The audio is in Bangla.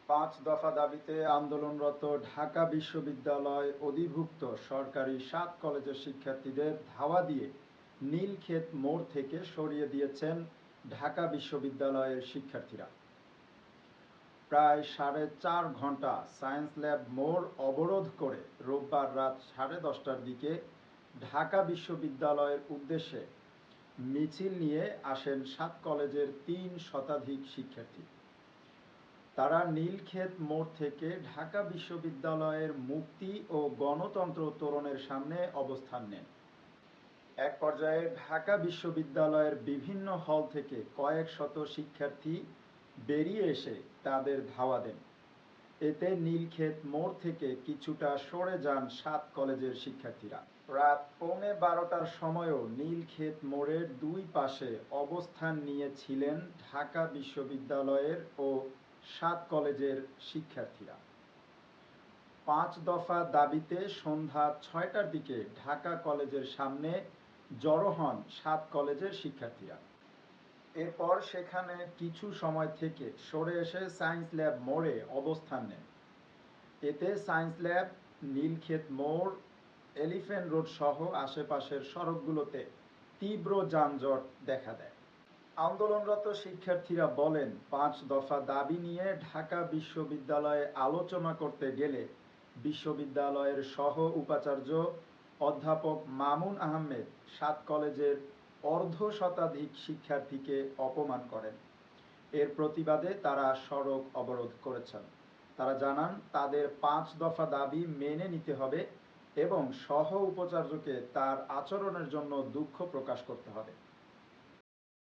পাঁচ দফা দাবিতে আন্দোলনরত ঢাকা বিশ্ববিদ্যালয় অধিভুক্ত সরকারি ৭ কলেজের শিক্ষার্থীদের ধাওয়া দিয়ে নীলক্ষেত মোড় থেকে সরিয়ে দিয়েছেন ঢাকা বিশ্ববিদ্যালয়ের শিক্ষার্থীরা। প্রায় ৪.৫ ঘণ্টা সায়েন্স ল্যাব মোড় অবরোধ করে রোববার রাত 10:30টার দিকে ঢাকা বিশ্ববিদ্যালয়ের উদ্দেশ্যে মিছিল নিয়ে আসেন ৭ কলেজের ৩ শতাধিক শিক্ষার্থী। তারা নীলক্ষেত মোড় থেকে ঢাকা বিশ্ববিদ্যালয়ের মুক্তি ও গণতন্ত্র তোরণের সামনে অবস্থান নেন। এক পর্যায়ে ঢাকা বিশ্ববিদ্যালয়ের বিভিন্ন হল থেকে কয়েক শত শিক্ষার্থী বেরিয়ে এসে তাদের ধাওয়া দেন। এতে নীলক্ষেত মোড় থেকে কিছুটা সরে যান ৭ কলেজের শিক্ষার্থীরা। রাত 11:15টার সময়ও নীলক্ষেত মোড়ের দুই পাশে অবস্থান নিয়েছিলেন ঢাকা বিশ্ববিদ্যালয়ের ও ৭ কলেজের শিক্ষার্থীরা। ৫ দফা দাবিতে সন্ধ্যা ৬টার দিকে ঢাকা কলেজের সামনে জড়ো হন ৭ কলেজের শিক্ষার্থীরা। এরপর সেখানে কিছু সময় থেকে সরে এসে সায়েন্স ল্যাব মোড়ে অবস্থান নেন। এতে সায়েন্স ল্যাব, নীলক্ষেত মোড়, এলিফ্যান্ট রোড সহ আশেপাশের সড়কগুলোতে তীব্র যানজট দেখা দেয়। আন্দোলনরত শিক্ষার্থীরা বলেন, ৫ দফা দাবি নিয়ে ঢাকা বিশ্ববিদ্যালয়ে আলোচনা করতে গেলে বিশ্ববিদ্যালয়ের সহ উপাচার্য অধ্যাপক মামুন আহমেদ ৭ কলেজের অর্ধশতাধিক শিক্ষার্থীকে অপমান করেন। এর প্রতিবাদে তারা সড়ক অবরোধ করেছেন। তারা জানান, তাদের ৫ দফা দাবি মেনে নিতে হবে এবং সহ উপাচার্যকে তার আচরণের জন্য দুঃখ প্রকাশ করতে হবে।